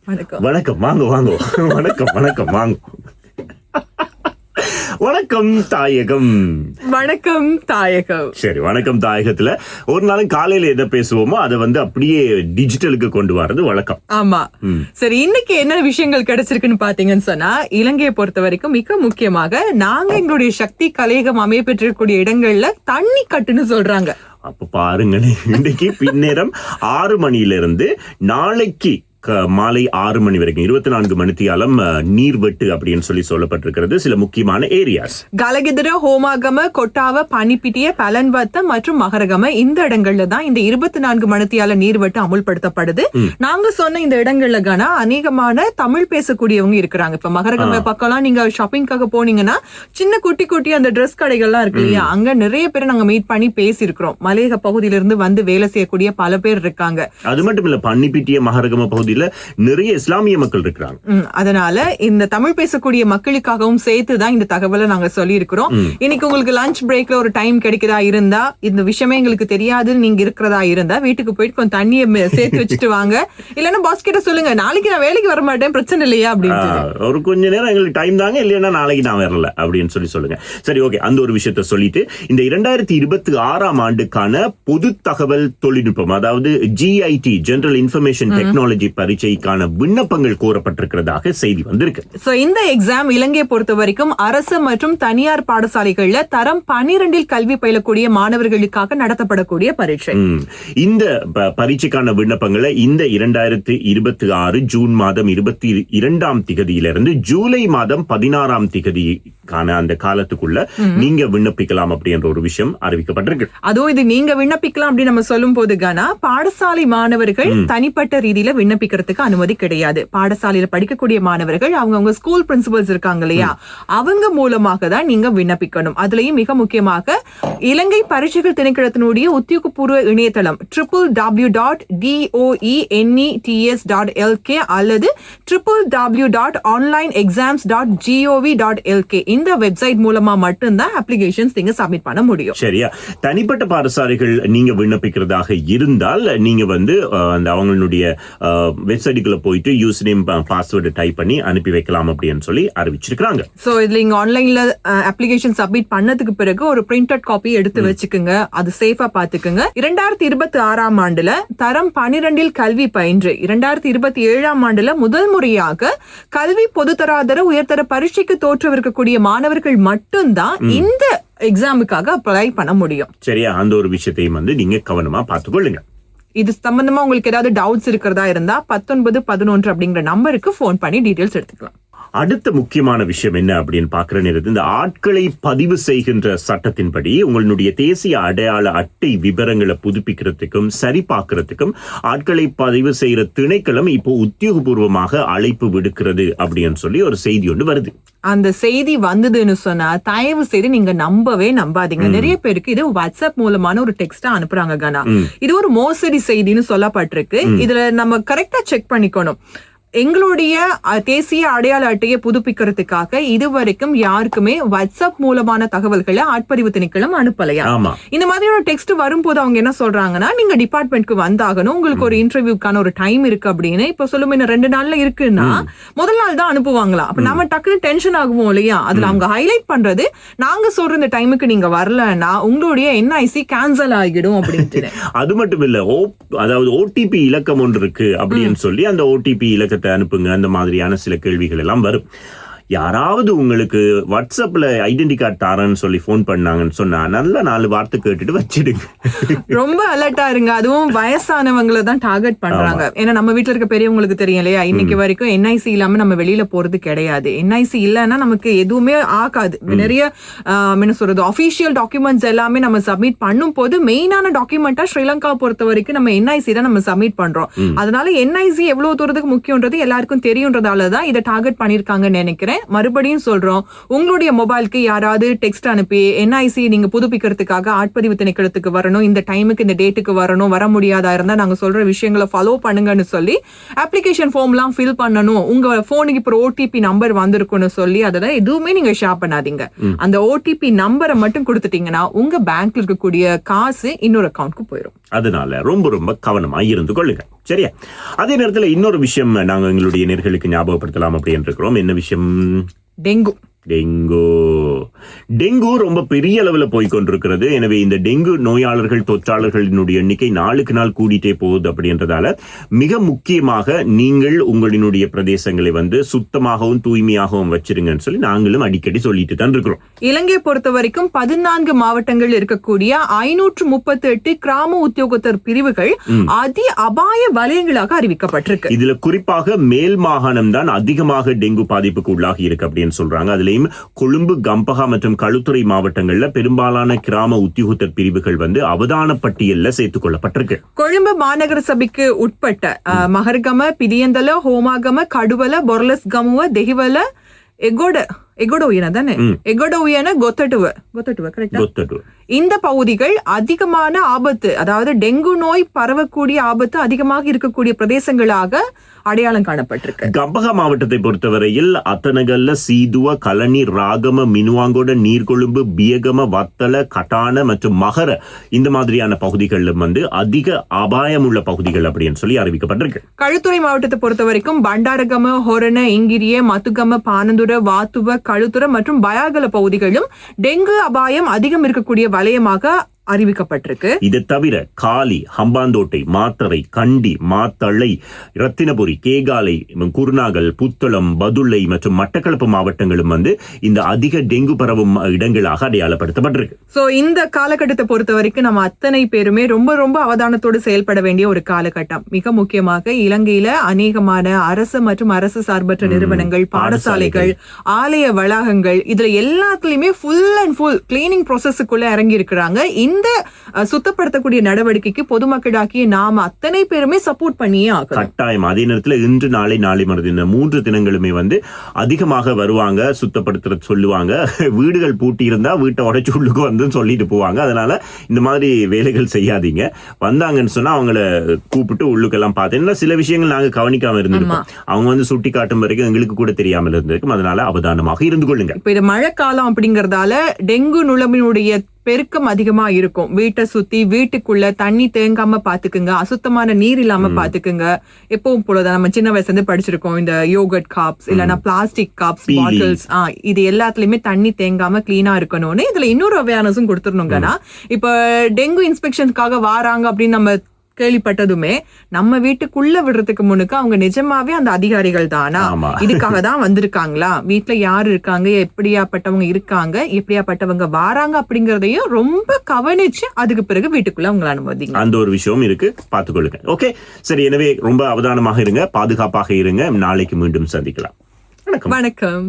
வணக்கம். வாங்க வாங்க. வணக்கம் தாயகம். வணக்கம் தாயகம். சரி, வணக்கம் தாயகத்துல ஒரு நாளும் காலையில எதை பேசுவோமோ அதை அப்படியே டிஜிட்டலுக்கு கொண்டு வர்றது வழக்கம். ஆமா. சரி, இன்னைக்கு என்ன விஷயங்கள் கிடைச்சிருக்குன்னு பாத்தீங்கன்னு சொன்னா, இலங்கையை பொறுத்த வரைக்கும் மிக முக்கியமாக நாங்க எங்களுடைய சக்தி கலையகம் அமையப்பெற்றிருக்கக்கூடிய இடங்கள்ல தண்ணி கட்டுன்னு சொல்றாங்க. அப்ப பாருங்களே, இன்னைக்கு பின்னேரம் 6 மணியிலிருந்து நாளைக்கு மாலை 6 மணி வரைக்கும் 24 மணித்தியாலம் நீர்வெட்டு அப்படின்னு சொல்லப்பட்டிருக்கிறது. சில முக்கியமான ஏரியாஸ் கலகிதர, ஹோமாகம, கொட்டாவ, பனிப்பிட்டிய, பலன்வத்த மற்றும் மகரகம இந்த இடங்கள்ல தான் இந்த 24 மணித்தியால நீர்வெட்டு அமுல்படுத்தப்படுது. நாங்க சொன்ன இந்த இடங்கள்ல கான அநேகமான தமிழ் பேசக்கூடியவங்க இருக்கிறாங்க. இப்ப மகரகம பக்கம்லாம் நீங்க ஷாப்பிங்காக போனீங்கன்னா சின்ன குட்டி அந்த ட்ரெஸ் கடைகள்லாம் இருக்கு இல்லையா, அங்க நிறைய பேர் நாங்க மீட் பண்ணி பேசியிருக்கிறோம். மலையக பகுதியிலிருந்து வந்து வேலை செய்யக்கூடிய பல பேர் இருக்காங்க. அது மட்டும் இல்ல, பன்னிப்பிட்டிய மகரகம பகுதி நிறைய இஸ்லாமிய மக்கள் இருக்கிறாங்க. அதனால இந்த தமிழ் பேசக்கூடிய மக்களுக்காகவும் சேர்த்துதான் இந்த தகவலை நாங்க சொல்லி இருக்கிறோம். இன்னைக்கு உங்களுக்கு லஞ்ச் பிரேக்ல ஒரு டைம் கிடைக்கிறதா இருந்தா, இந்த விஷயமே எங்களுக்கு தெரியாதுன்னு நீங்க இருக்கிறதா இருந்தா, வீட்டுக்கு போயிட்டு கொஞ்சம் தண்ணியை சேர்த்து வச்சுட்டு வாங்க. இல்லன்னா பாஸ் கிட்ட சொல்லுங்க, நாளைக்கு நான் வேலைக்கு வர மாட்டேன், பிரச்சனை இல்லையா அப்படின்னு. ஒரு கொஞ்ச நேரம் எங்களுக்கு டைம் தாங்க, இல்லைன்னா நாளைக்கு நான் வரல அப்படின்னு சொல்லுங்க. சரி, ஓகே. அந்த ஒரு விஷயத்த சொல்லிட்டு இந்த 2026ஆம் ஆண்டுக்கான பொது தகவல் தொழில்நுட்பம், அதாவது GIT ஜெனரல் இன்ஃபர்மேஷன் டெக்னாலஜி பரீட்சைக்கான விண்ணப்பங்கள் கோரப்பட்டிருக்கிறதாக செய்தி வந்திருக்கு. சோ இந்த எக்ஸாம் இலங்கையை பொறுத்த வரைக்கும் அரசு மற்றும் தனியார் பாடசாலைகள்ல தரம் 12 கல்வி பயிலக்கூடிய மாணவர்களுக்காக நடத்தப்படக்கூடிய பரீட்சை. இந்த பரீட்சைக்கான விண்ணப்பங்களை இந்த 2026 ஜூன் மாதம் 22ஆம் திகதியிலிருந்து ஜூலை மாதம் 16ஆம் திகதிக்கான அந்த காலத்துக்குள்ள நீங்க விண்ணப்பிக்கலாம் அப்படின்ற ஒரு விஷயம் அறிவிக்கப்பட்டிருக்கு. அதுவும் இது நீங்க விண்ணப்பிக்கலாம் அப்படின்னு நம்ம சொல்லும் போது கானா, பாடசாலை மாணவர்கள் தனிப்பட்ட ரீதியில விண்ணப்பிக்கிறதுக்கு அனுமதி கிடையாது. பாடசாலையில படிக்கக்கூடிய மாணவர்கள் அவங்க ஸ்கூல் பிரின்சிபல்ஸ் இருக்காங்க இல்லையா, அவங்க மூலமாக தான் நீங்க விண்ணப்பிக்கணும். அதுலயும் மிக முக்கியமாக இலங்கை பரீட்சைகள் திணைக்களத்தினுடைய உத்தியோகபூர்வ இணையதளம் www.doenets.lk அல்லது www.onlineexams.gov.lk இந்த வெப்சைட் மூலமா மட்டும்தான் அப்ளிகேஷன்ஸ் நீங்க சப்மிட் பண்ண முடியும். சரியா? தனிப்பட்ட பாடசாலைகள் நீங்க விண்ணப்பிக்கிறதாக இருந்தால் நீங்க அவங்களுடைய வெப்சைட்டுக்குள்ள போயிட்டு யூஸ் நேம் பாஸ்வேர்டு டைப் பண்ணி அனுப்பி வைக்கலாம் அப்படின்னு சொல்லி அறிவிச்சிருக்காங்க. சோ இதுல இங்க ஆன்லைன்ல அப்ளிகேஷன் சப்மிட் பண்ணதுக்கு பிறகு ஒரு பிரிண்டட் காப்பி எடுத்து வச்சுக்குங்க. அது சேஃபா பாத்துக்குங்க. 2026ஆம் ஆண்டுல தரம் 12 கல்வி பயின்று 2027ஆம் ஆண்டுல முதல் முறையாக கல்வி பொதுத்தராதர உயர்தர பரீட்சைக்கு தோற்றவிருக்கக்கூடிய மாணவர்கள் மட்டும்தான் இந்த எக்ஸாமுக்காக அப்ளை பண்ண முடியும். சரியா? அந்த ஒரு விஷயத்தையும் நீங்க கவனமா பார்த்துக்கொள்ளுங்க. இது சம்பந்தமா உங்களுக்கு ஏதாவது டவுட்ஸ் இருக்கிறதா இருந்தா 1911 அப்படிங்கிற நம்பருக்கு போன் பண்ணி டீடைல்ஸ் எடுத்துக்கலாம். அடுத்த முக்கியமான விஷயம் என்ன அப்படின்னு பாக்குற நேரத்தில் இந்த ஆட்களை பதிவு செய்கின்ற சட்டத்தின்படி உங்களுடைய தேசிய அடையாள அட்டை விவரங்களை புதுப்பிக்கிறதுக்கும் சரி பார்க்கறதுக்கும் ஆட்களை பதிவு செய்யற திணைக்களம் இப்போ உத்தியோகபூர்வமாக அழைப்பு விடுக்கிறது அப்படின்னு சொல்லி ஒரு செய்தி ஒன்று வருது. அந்த செய்தி வந்ததுன்னு சொன்னா தயவு செய்து நீங்க நம்பவே நம்பாதீங்க. நிறைய பேருக்கு இது வாட்ஸ்அப் மூலமான ஒரு டெக்ஸ்டா அனுப்புறாங்க கனா. இது ஒரு மோசடி செய்தின்னு சொல்லப்பட்டிருக்கு. இதுல நம்ம கரெக்டா செக் பண்ணிக்கணும். எங்களுடைய தேசிய அடையாள அட்டையை புதுப்பிக்கிறதுக்காக இதுவரைக்கும் யாருக்குமே வாட்ஸ்அப் மூலமான தகவல்களை ஆட்பதிவு திணைக்களம் அனுப்பலையா. இந்த மாதிரியான டெக்ஸ்ட் வரும்போது அவங்க என்ன சொல்றாங்கன்னா, நீங்க டிபார்ட்மெண்ட்க்கு வந்தாகணும், உங்களுக்கு ஒரு இன்டர்வியூக்கான ஒரு டைம் இருக்கு அப்படின்னு. இப்ப சொல்லுமே 2 நாள்ல இருக்குன்னா முதல் நாள் தான் அனுப்புவாங்களா. அப்ப நம்ம டக்குன்னு டென்ஷன் ஆகுவோம் இல்லையா. அதுல அவங்க ஹைலைட் பண்றது, நாங்க சொல்ற இந்த டைமுக்கு நீங்க வரலன்னா உங்களுடைய NIC கேன்சல் ஆகிடும் அப்படின்ட்டு. அது மட்டும் இல்ல, அதாவது OTP இலக்கம் ஒன்று இருக்கு அப்படின்னு சொல்லி அந்த OTP இலக்கத்தை அனுப்புங்க, அந்த மாதிரியான சில கேள்விகள் எல்லாம் வரும். யாராவது உங்களுக்கு வாட்ஸ்அப்ல ஐடென்டி கார்டு தாரன்னு சொல்லி போன் பண்ணாங்கன்னு சொன்னா நல்ல 4 வார்த்தை கேட்டுட்டு வச்சிடுங்க. ரொம்ப அலர்ட்டா இருங்க. அதுவும் வயசானவங்களை தான் டார்கெட் பண்றாங்க. ஏன்னா நம்ம வீட்டுல இருக்க பெரியவங்களுக்கு தெரியும் இல்லையா, இன்னைக்கு வரைக்கும் NIC இல்லாம நம்ம வெளியில போறது கிடையாது. NIC இல்லைன்னா நமக்கு எதுவுமே ஆகாது. நிறைய என்ன சொல்றது, அபிஷியல் டாக்குமெண்ட்ஸ் எல்லாமே நம்ம சப்மிட் பண்ணும் போது மெயினான டாக்குமெண்டா ஸ்ரீலங்கா பொறுத்த வரைக்கும் நம்ம NIC தான் நம்ம சப்மிட் பண்றோம். அதனால NIC எவ்வளவு தூரத்துக்கு முக்கியன்றது எல்லாருக்கும் தெரியுன்றதாலதான் இதை டார்கெட் பண்ணிருக்காங்கன்னு நினைக்கிறேன். மறுபடியும் சொல்றோம், உங்களுடைய மொபைலுக்கு யாராவது டெக்ஸ்ட் அனுப்பி NIC நீங்க புதுப்பிக்கிறதுக்காக ஆட்பதிவு திணைக்களத்துக்கு வரணும், இந்த டைமுக்கு இந்த டேட்டுக்கு வரணும், வர முடியாதா இருந்தா நாங்க சொல்ற விஷயங்களை ஃபாலோ பண்ணுங்கன்னு சொல்லி அப்ளிகேஷன் ஃபார்ம்லாம் ஃபில் பண்ணணும், உங்க போனுக்கு இப்போ OTP நம்பர் வந்திருக்குன்னு சொல்லி அதெல்லாம் எதுவுமே நீங்க ஷேர் பண்ணாதீங்க. அந்த OTP நம்பரை மட்டும் கொடுத்துட்டீங்கன்னா உங்க பேங்க்ல இருக்கக்கூடிய காசு இன்னொரு அக்கௌண்ட்க்கு போயிடும். அதனால ரொம்ப ரொம்ப கவனமா இருந்து கொள்ளுங்க. சரியா? அதே நேரத்துல இன்னொரு விஷயம் நாங்க எங்களுடைய நேர்களுக்கு ஞாபகப்படுத்தலாம் அப்படின்னு இருக்கிறோம். என்ன விஷயம்? டெங்கு ரொம்ப பெரிய அளவில் போய்கொண்டிருக்கிறது. எனவே இந்த டெங்கு நோயாளர்கள் தொற்றாளர்களினுடைய எண்ணிக்கை நாளுக்கு நாள் கூடிட்டே போகுது. அப்படின்றதால மிக முக்கியமாக நீங்கள் உங்களினுடைய பிரதேசங்களை சுத்தமாகவும் தூய்மையாகவும் வச்சிருங்கன்னு சொல்லி நாங்களும் அடிக்கடி சொல்லிட்டு தான் இருக்கிறோம். இலங்கையை பொறுத்த வரைக்கும் 14 மாவட்டங்கள் இருக்கக்கூடிய 538 கிராம உத்தியோகத்தர் பிரிவுகள் அதி அபாய வலயங்களாக அறிவிக்கப்பட்டிருக்கு. இதுல குறிப்பாக மேல் மாகாணம் தான் அதிகமாக டெங்கு பாதிப்புக்கு உள்ளாகி இருக்கு அப்படின்னு சொல்றாங்க. அதுல கொழும்பு, கம்பஹா மற்றும் களுத்துறை மாவட்டங்கள்ல பெரும்பாலான கிராம உத்தியோகத்தர் பிரிவுகள் அவதான பட்டியல்ல சேர்த்துக் கொள்ளப்பட்டிருக்கு. கொழும்பு மாநகர சபைக்கு உட்பட்ட மகர்கம, பிதியந்தல, ஹோமாகம, கடுவல, பொர்லஸ் கமுவ, தெஹிவல, இந்த பகுதிகள் அதிகமான ஆபத்து, அதாவது டெங்கு நோய் பரவக்கூடிய ஆபத்து அதிகமாக இருக்கக்கூடிய பிரதேசங்களாக அடையாளம் காணப்பட்டிருக்கு. கம்பஹா மாவட்டத்தை பொறுத்தவரையில் அத்தனகல்ல, சீதுவ, கலனி, ராகம, மினுவாங்கோட, நீர்கொழும்பு, பியகம, வத்தல, கட்டான மற்றும் மகர இந்த மாதிரியான பகுதிகளிலும் அதிக அபாயம் உள்ள பகுதிகள் அப்படின்னு சொல்லி அறிவிக்கப்பட்டிருக்கு. களுத்துறை மாவட்டத்தை பொறுத்த வரைக்கும் பண்டாரகம, ஹொரண, இங்கிரிய, மத்துகம, பானந்துர, வாத்துவ, களுத்துறை மற்றும் பயாகல பகுதிகளும் டெங்கு அபாயம் அதிகம் இருக்கக்கூடிய வலயமாக அறிவிக்கப்பட்டிருக்கு. இது தவிர காலி, ஹம்பாந்தோட்டை, மாத்தறை, கண்டி, மாத்தளை, ரத்தினபுரி, கேகாலை, குருநாகல், புத்தளம், பதுளை மற்றும் மட்டக்களப்பு மாவட்டங்களும் இந்த அதிக டெங்கு பரவும் இடங்களாக அடையாளப்படுத்தப்பட்டிருக்கு. சோ இந்த காலகட்டத்தை பொறுத்த வரைக்கும் நம்ம அத்தனை பேருமே ரொம்ப ரொம்ப அவதானத்தோடு செயல்பட வேண்டிய ஒரு காலகட்டம். மிக முக்கியமாக இலங்கையில அநேகமான அரசு மற்றும் அரசு சார்பற்ற நிறுவனங்கள், பாடசாலைகள், ஆலய வளாகங்கள் இதுல எல்லாத்துலயுமே ஃபுல் அண்ட் ஃபுல் கிளீனிங் ப்ராசஸுக்குள்ள இறங்கி இருக்கிறாங்க. இந்த சுத்தப்படுத்தக்கூடிய நடவடிக்கைக்கு பொதுமக்களாகிய நாம அத்தனை பேருமே சப்போர்ட் பண்ணியே ஆகணும். கட்டாயம். அதே நேரத்தில் இன்று நாளை மறுதினம் இந்த 3 தினங்களுமே அதிகமாக வருவாங்க, சுத்தப்படுத்த சொல்லுவாங்க. வீடுகள் பூட்டி இருந்தா வீட்டை உடைச்சு உள்ளுக்கு சொல்லிட்டு போவாங்க. அதனால இந்த மாதிரி வேலைகள் செய்யாதீங்க. வந்தாங்கன்னு சொன்னா அவங்கள கூப்பிட்டு உள்ளுக்கெல்லாம் பார்த்தீங்கன்னா சில விஷயங்கள் நாங்க கவனிக்காம இருந்திருக்கோம். அவங்க சுட்டி காட்டும் வரைக்கும் எங்களுக்கு கூட தெரியாமல் இருந்திருக்கும். அதனால அவதானமாக இருந்து கொள்ளுங்க. இப்ப இது மழைக்காலம் அப்படிங்கறதால டெங்கு நுளம்பினுடைய பெருக்கம் அதிகமா இருக்கும். வீட்டை சுத்தி வீட்டுக்குள்ள தண்ணி தேங்காம பாத்துக்குங்க, அசுத்தமான நீர் இல்லாம பாத்துக்குங்க. எப்பவும் போலதான் நம்ம சின்ன வயசுல இருந்து படிச்சிருக்கோம், இந்த யோகர்ட் கப்ஸ் இல்லைன்னா பிளாஸ்டிக் கப்ஸ், பாட்டில்ஸ் இது எல்லாத்துலயுமே தண்ணி தேங்காம கிளீனா இருக்கணும்னு இதுல இன்னொரு அவேர்னஸும் கொடுத்துடணுங்கன்னா, இப்ப டெங்கு இன்ஸ்பெக்ஷனுக்காக வாராங்க அப்படின்னு நம்ம கேள்விப்பட்டதுமே நம்ம வீட்டுக்குள்ள விடுறதுக்கு முன்னுக்கு அவங்க நிஜமாவே அந்த அதிகாரிகள் தானா, இதுக்காக தான் வந்திருக்காங்களா, வீட்டுல யாரு இருக்காங்க, எப்படியாப்பட்டவங்க இருக்காங்க, எப்படியாப்பட்டவங்க வாராங்க அப்படிங்கறதையும் ரொம்ப கவனிச்சு அதுக்கு பிறகு வீட்டுக்குள்ள அவங்களை அனுமதிங்க. அந்த ஒரு விஷயம் இருக்கு, பாத்துக்கொள்ளுங்க. ஓகே, சரி. எனவே ரொம்ப அவதானமாக இருங்க, பாதுகாப்பாக இருங்க. நாளைக்கு மீண்டும் சந்திக்கலாம். வணக்கம்.